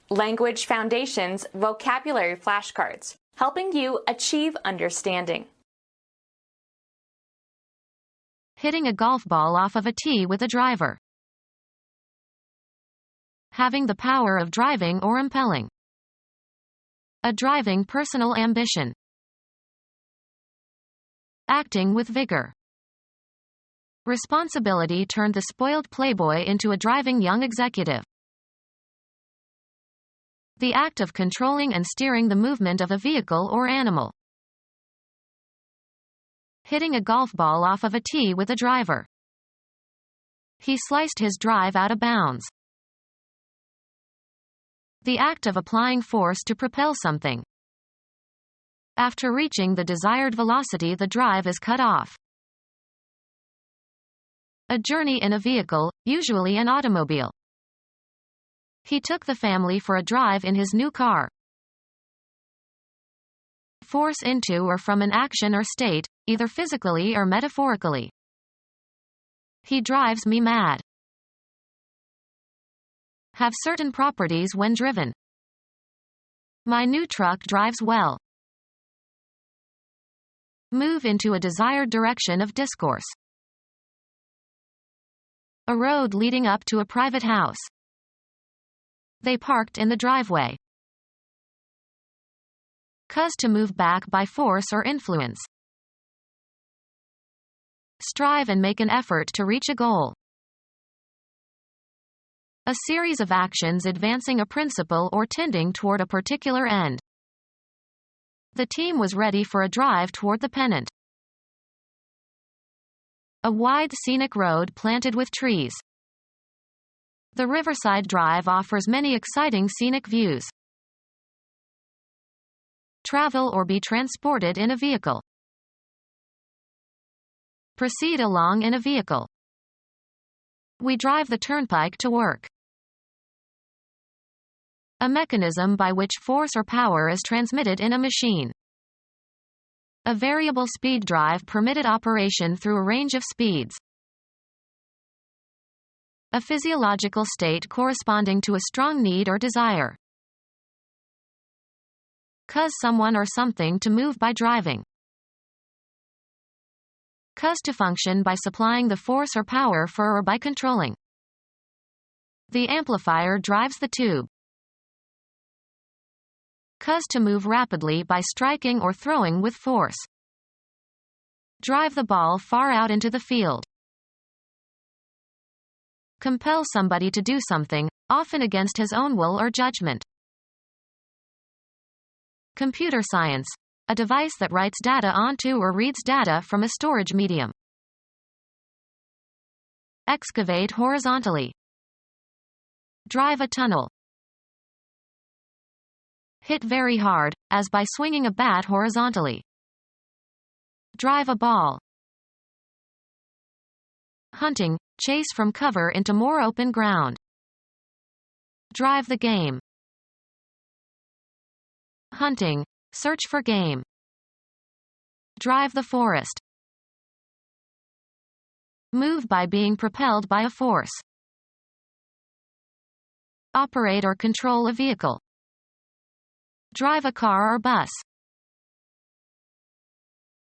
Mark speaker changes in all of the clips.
Speaker 1: Language Foundations Vocabulary Flashcards, helping you achieve understanding.
Speaker 2: Hitting a golf ball off of a tee with a driver. Having the power of driving or impelling. A driving personal ambition. Acting with vigor. Responsibility turned the spoiled playboy into a driving young executive. The act of controlling and steering the movement of a vehicle or animal. Hitting a golf ball off of a tee with a driver. He sliced his drive out of bounds. The act of applying force to propel something. After reaching the desired velocity, the drive is cut off. A journey in a vehicle, usually an automobile. He took the family for a drive in his new car. Force into or from an action or state, either physically or metaphorically. He drives me mad. Have certain properties when driven. My new truck drives well. Move into a desired direction of discourse. A road leading up to a private house. They parked in the driveway. Cause to move back by force or influence. Strive and make an effort to reach a goal. A series of actions advancing a principle or tending toward a particular end. The team was ready for a drive toward the pennant. A wide scenic road planted with trees. The Riverside Drive offers many exciting scenic views. Travel or be transported in a vehicle. Proceed along in a vehicle. We drive the turnpike to work. A mechanism by which force or power is transmitted in a machine. A variable speed drive permitted operation through a range of speeds. A physiological state corresponding to a strong need or desire. Cause someone or something to move by driving. Cause to function by supplying the force or power for or by controlling. The amplifier drives the tube. Cause to move rapidly by striking or throwing with force. Drive the ball far out into the field. Compel somebody to do something, often against his own will or judgment. Computer science. A device that writes data onto or reads data from a storage medium. Excavate horizontally. Drive a tunnel. Hit very hard, as by swinging a bat horizontally. Drive a ball. Hunting. Chase from cover into more open ground. Drive the game. Hunting. Search for game. Drive the forest. Move by being propelled by a force. Operate or control a vehicle. Drive a car or bus.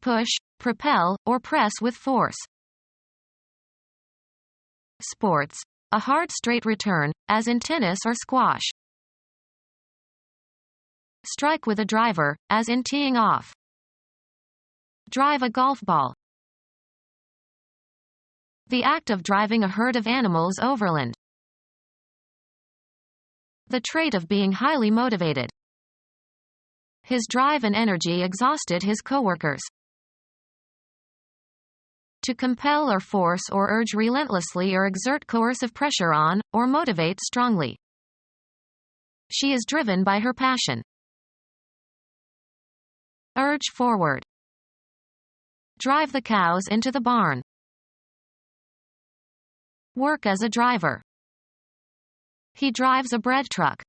Speaker 2: Push, propel, or press with force. Sports. A hard straight return, as in tennis or squash. Strike with a driver, as in teeing off. Drive a golf ball. The act of driving a herd of animals overland. The trait of being highly motivated. His drive and energy exhausted his coworkers. To compel or force or urge relentlessly or exert coercive pressure on, or motivate strongly. She is driven by her passion. Urge forward. Drive the cows into the barn. Work as a driver. He drives a bread truck.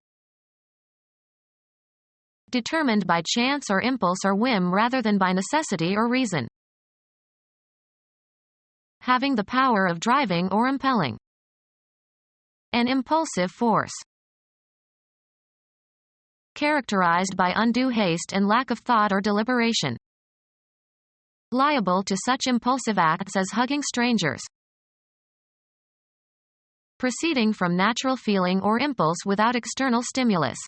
Speaker 2: Determined by chance or impulse or whim rather than by necessity or reason. Having the power of driving or impelling. An impulsive force. characterized by undue haste and lack of thought or deliberation. Liable to such impulsive acts as hugging strangers. Proceeding from natural feeling or impulse without external stimulus.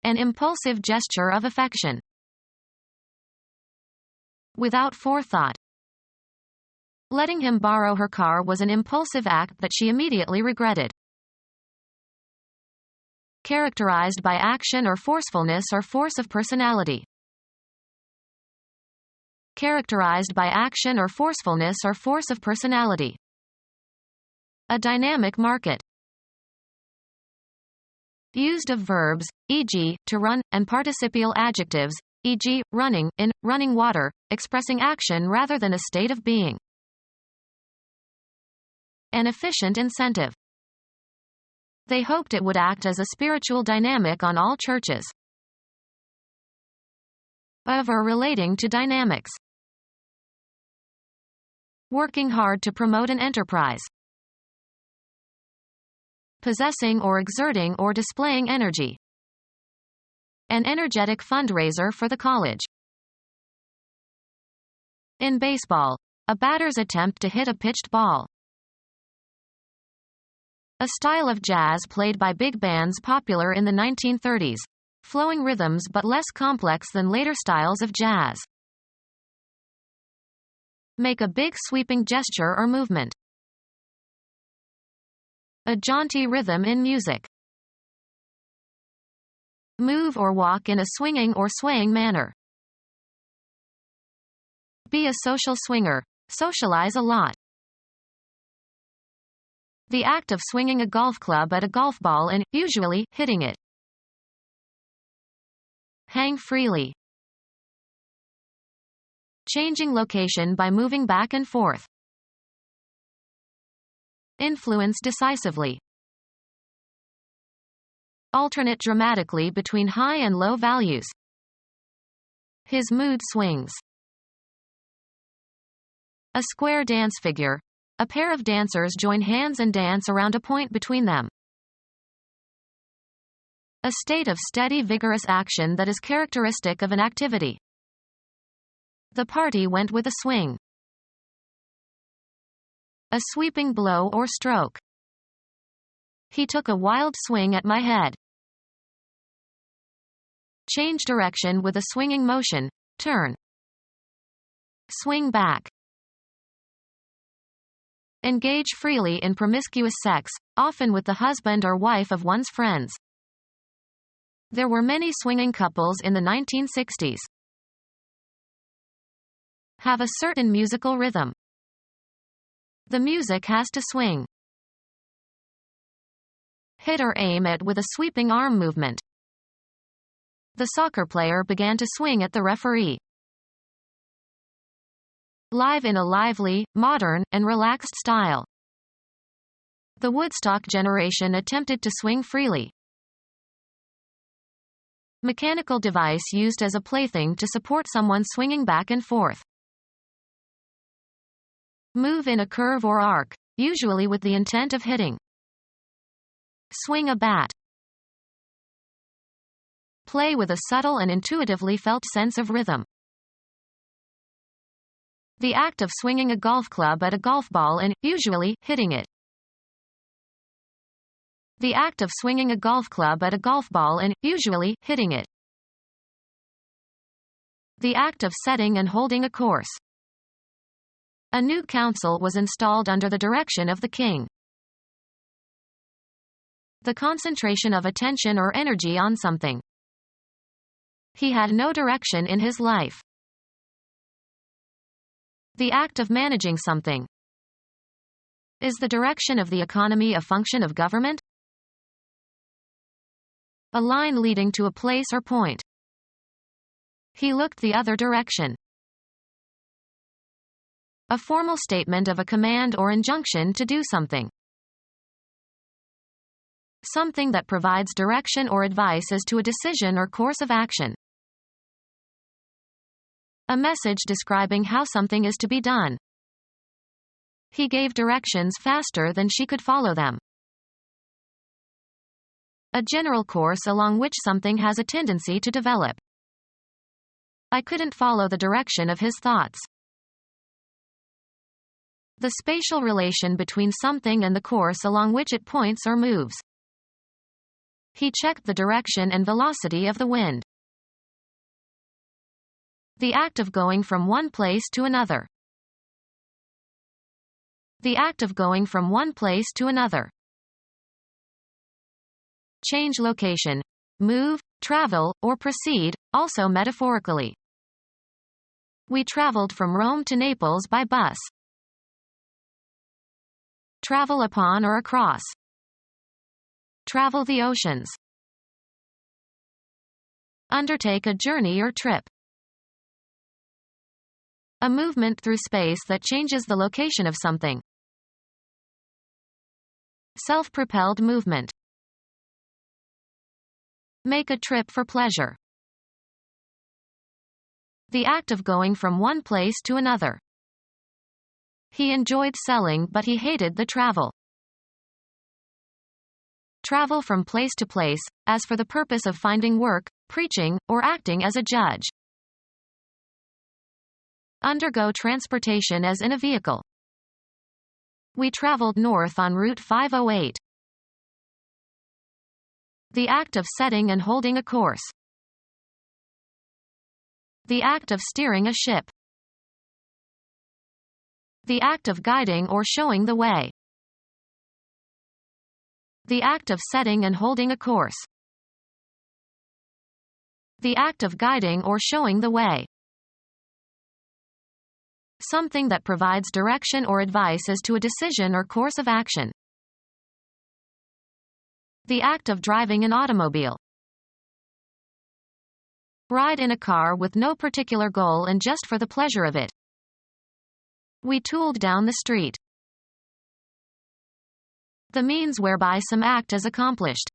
Speaker 2: An impulsive gesture of affection. Without forethought. Letting him borrow her car was an impulsive act that she immediately regretted. Characterized by action or forcefulness or force of personality. Characterized by action or forcefulness or force of personality. A dynamic market. Used of verbs, e.g., to run, and participial adjectives, e.g., running, in, running water, expressing action rather than a state of being. An efficient incentive. They hoped it would act as a spiritual dynamic on all churches. Of or relating to dynamics. Working hard to promote an enterprise. Possessing or exerting or displaying energy. An energetic fundraiser for the college. In baseball, a batter's attempt to hit a pitched ball. A style of jazz played by big bands popular in the 1930s, flowing rhythms but less complex than later styles of jazz. Make a big sweeping gesture or movement. A jaunty rhythm in music. Move or walk in a swinging or swaying manner. Be a social swinger. Socialize a lot. The act of swinging a golf club at a golf ball and, usually, hitting it. Hang freely. Changing location by moving back and forth. Influence decisively. Alternate dramatically between high and low values. His mood swings. A square dance figure. A pair of dancers join hands and dance around a point between them. A state of steady vigorous action that is characteristic of an activity. The party went with a swing. A sweeping blow or stroke. He took a wild swing at my head. Change direction with a swinging motion. Turn. Swing back. Engage freely in promiscuous sex, often with the husband or wife of one's friends. There were many swinging couples in the 1960s. Have a certain musical rhythm. The music has to swing. Hit or aim at with a sweeping arm movement. The soccer player began to swing at the referee. Live in a lively, modern, and relaxed style. The Woodstock generation attempted to swing freely. Mechanical device used as a plaything to support someone swinging back and forth. Move in a curve or arc, usually with the intent of hitting. Swing a bat. Play with a subtle and intuitively felt sense of rhythm. The act of swinging a golf club at a golf ball and, usually, hitting it. The act of swinging a golf club at a golf ball and, usually, hitting it. The act of setting and holding a course. A new council was installed under the direction of the king. The concentration of attention or energy on something. He had no direction in his life. The act of managing something. Is the direction of the economy a function of government? A line leading to a place or point. He looked the other direction. A formal statement of a command or injunction to do something. Something that provides direction or advice as to a decision or course of action. A message describing how something is to be done. He gave directions faster than she could follow them. A general course along which something has a tendency to develop. I couldn't follow the direction of his thoughts. The spatial relation between something and the course along which it points or moves. He checked the direction and velocity of the wind. The act of going from one place to another. The act of going from one place to another. Change location. Move, travel, or proceed, also metaphorically. We traveled from Rome to Naples by bus. Travel upon or across. Travel the oceans. Undertake a journey or trip. A movement through space that changes the location of something. Self-propelled movement. Make a trip for pleasure. The act of going from one place to another. He enjoyed selling but he hated the travel. Travel from place to place, as for the purpose of finding work, preaching, or acting as a judge. Undergo transportation as in a vehicle. We traveled north on Route 508. The act of setting and holding a course. The act of steering a ship. The act of guiding or showing the way. The act of setting and holding a course. The act of guiding or showing the way. Something that provides direction or advice as to a decision or course of action. The act of driving an automobile. Ride in a car with no particular goal and just for the pleasure of it. We tooled down the street. The means whereby some act is accomplished.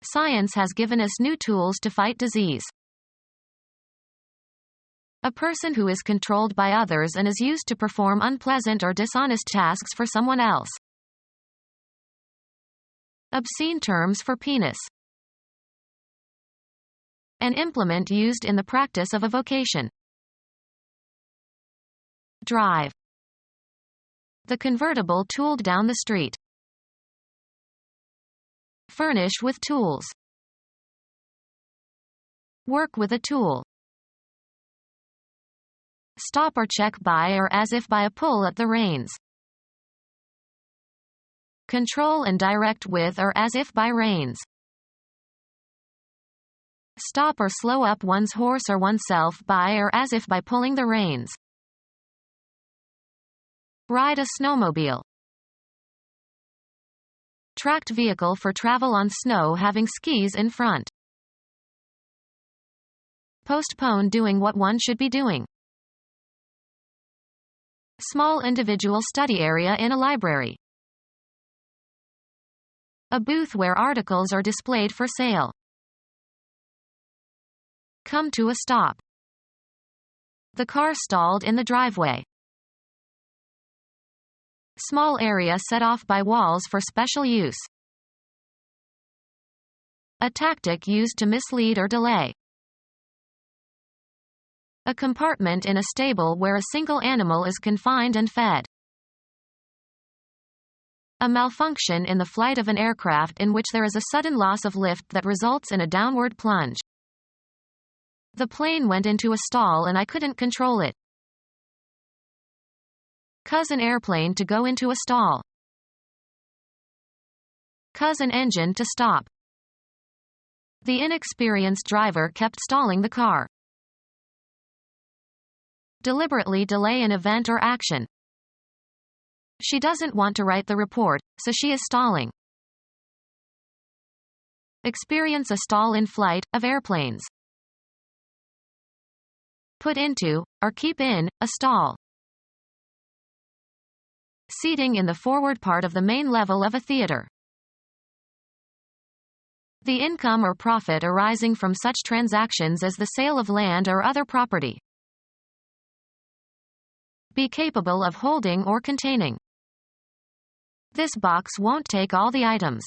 Speaker 2: Science has given us new tools to fight disease. A person who is controlled by others and is used to perform unpleasant or dishonest tasks for someone else. Obscene terms for penis. An implement used in the practice of a vocation. Drive. The convertible tooled down the street. Furnish with tools. Work with a tool. Stop or check by or as if by a pull at the reins. Control and direct with or as if by reins. Stop or slow up one's horse or oneself by or as if by pulling the reins. Ride a snowmobile. Tracked vehicle for travel on snow having skis in front. Postpone doing what one should be doing. Small individual study area in a library. A booth where articles are displayed for sale. Come to a stop. The car stalled in the driveway. Small area set off by walls for special use. A tactic used to mislead or delay. A compartment in a stable where a single animal is confined and fed. A malfunction in the flight of an aircraft in which there is a sudden loss of lift that results in a downward plunge. The plane went into a stall and I couldn't control it. Cause an airplane to go into a stall. Cause an engine to stop. The inexperienced driver kept stalling the car. Deliberately delay an event or action. She doesn't want to write the report, so she is stalling. Experience a stall in flight, of airplanes. Put into, or keep in, a stall. Seating in the forward part of the main level of a theater. The income or profit arising from such transactions as the sale of land or other property. Be capable of holding or containing. This box won't take all the items.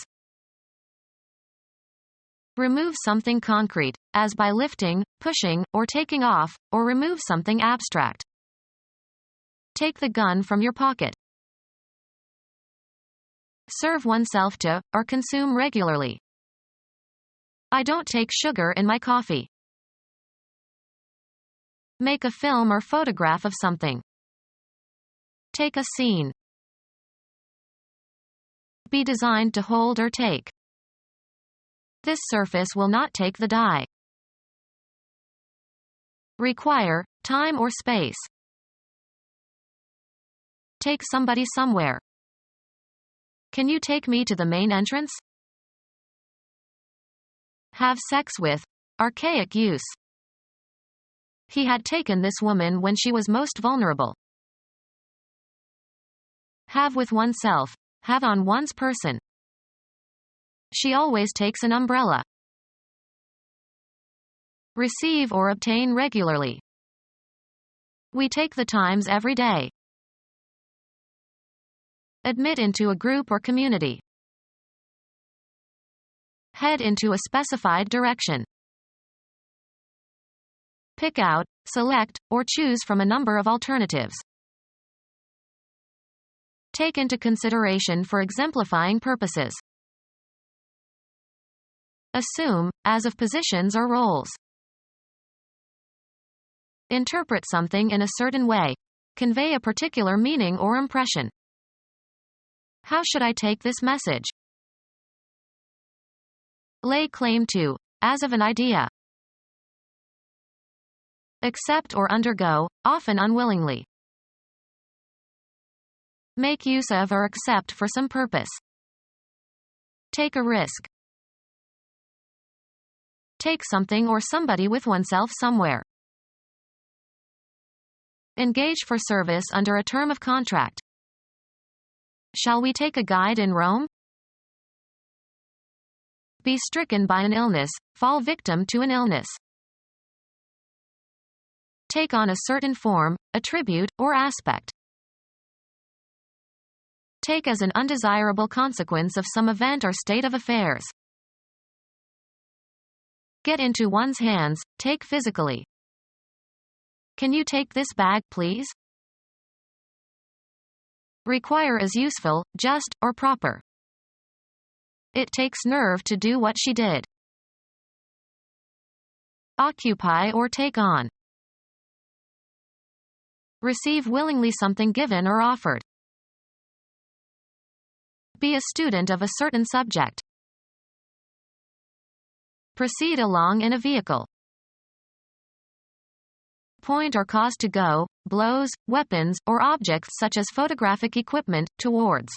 Speaker 2: Remove something concrete, as by lifting, pushing, or taking off, or remove something abstract. Take the gun from your pocket. Serve oneself to, or consume regularly. I don't take sugar in my coffee. Make a film or photograph of something. Take a scene. Be designed to hold or take. This surface will not take the dye. Require, time or space. Take somebody somewhere. Can you take me to the main entrance? Have sex with, archaic use. He had taken this woman when she was most vulnerable. Have with oneself, have on one's person. She always takes an umbrella. Receive or obtain regularly. We take the Times every day. Admit into a group or community. Head into a specified direction. Pick out, select, or choose from a number of alternatives. Take into consideration for exemplifying purposes. Assume, as of positions or roles. Interpret something in a certain way. Convey a particular meaning or impression. How should I take this message? Lay claim to, as of an idea. Accept or undergo, often unwillingly. Make use of or accept for some purpose. Take a risk. Take something or somebody with oneself somewhere. Engage for service under a term of contract. Shall we take a guide in Rome? Be stricken by an illness, fall victim to an illness. Take on a certain form, attribute, or aspect. Take as an undesirable consequence of some event or state of affairs. Get into one's hands, take physically. Can you take this bag, please? Require as useful, just, or proper. It takes nerve to do what she did. Occupy or take on. Receive willingly something given or offered. Be a student of a certain subject. Proceed along in a vehicle. Point or cause to go, blows, weapons, or objects such as photographic equipment, towards.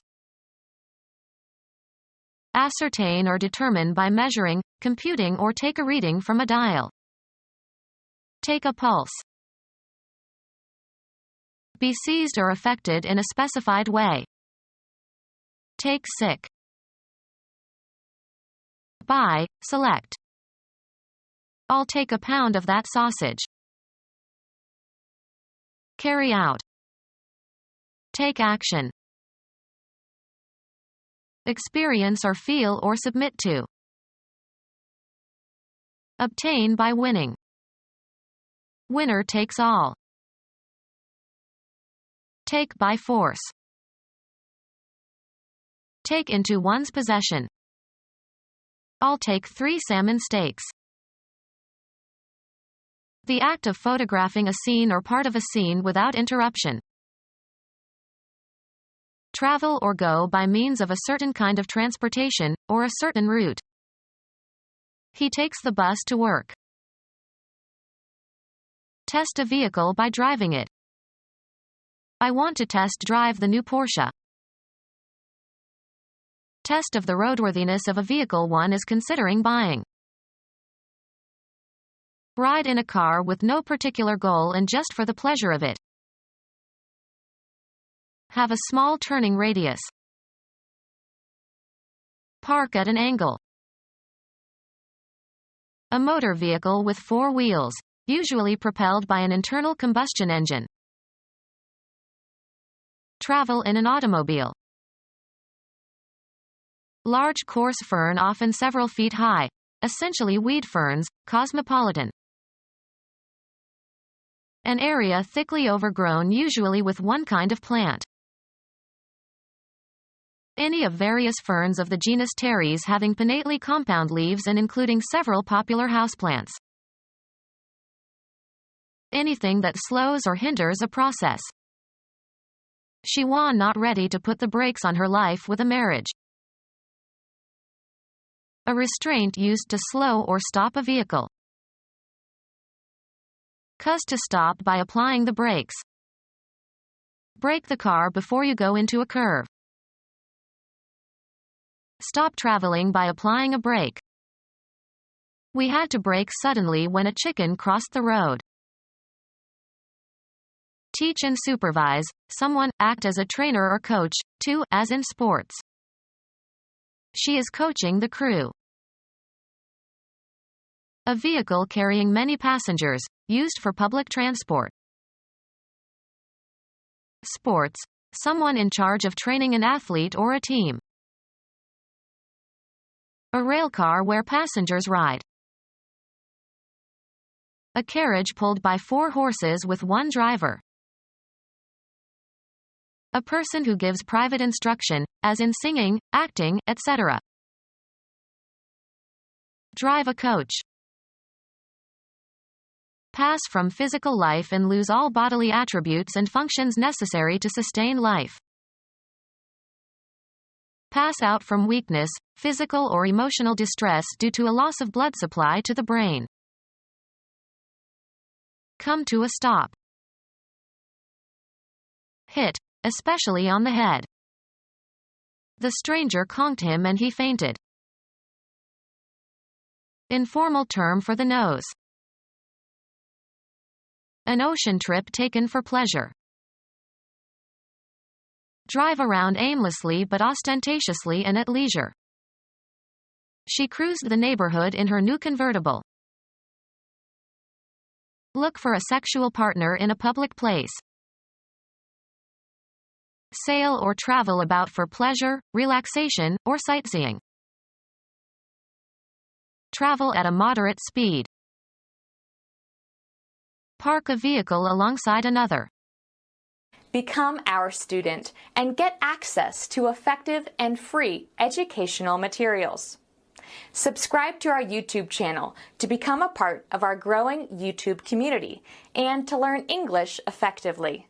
Speaker 2: Ascertain or determine by measuring, computing or take a reading from a dial. Take a pulse. Be seized or affected in a specified way. Take sick. Buy, select. I'll take a pound of that sausage. Carry out. Take action. Experience or feel or submit to. Obtain by winning. Winner takes all. Take by force. Take into one's possession. I'll take 3 salmon steaks. The act of photographing a scene or part of a scene without interruption. Travel or go by means of a certain kind of transportation, or a certain route. He takes the bus to work. Test a vehicle by driving it. I want to test drive the new Porsche. Test of the roadworthiness of a vehicle one is considering buying. Ride in a car with no particular goal and just for the pleasure of it. Have a small turning radius. Park at an angle. A motor vehicle with 4 wheels, usually propelled by an internal combustion engine. Travel in an automobile. Large coarse fern often several feet high, essentially weed ferns, cosmopolitan. An area thickly overgrown, usually with one kind of plant. Any of various ferns of the genus Pteris having pinnately compound leaves and including several popular houseplants. Anything that slows or hinders a process. She was not ready to put the brakes on her life with a marriage. A restraint used to slow or stop a vehicle. Cause to stop by applying the brakes. Brake the car before you go into a curve. Stop traveling by applying a brake. We had to brake suddenly when a chicken crossed the road. Teach and supervise, someone, act as a trainer or coach, too, as in sports. She is coaching the crew. A vehicle carrying many passengers, used for public transport. Sports, someone in charge of training an athlete or a team. A railcar where passengers ride. A carriage pulled by 4 horses with 1 driver. A person who gives private instruction, as in singing, acting, etc. Drive a coach. Pass from physical life and lose all bodily attributes and functions necessary to sustain life. Pass out from weakness, physical or emotional distress due to a loss of blood supply to the brain. Come to a stop. Hit, especially on the head. The stranger conked him and he fainted. Informal term for the nose. An ocean trip taken for pleasure. Drive around aimlessly but ostentatiously and at leisure. She cruised the neighborhood in her new convertible. Look for a sexual partner in a public place. Sail or travel about for pleasure, relaxation, or sightseeing. Travel at a moderate speed. Park a vehicle alongside another.
Speaker 1: Become our student and get access to effective and free educational materials. Subscribe to our YouTube channel to become a part of our growing YouTube community and to learn English effectively.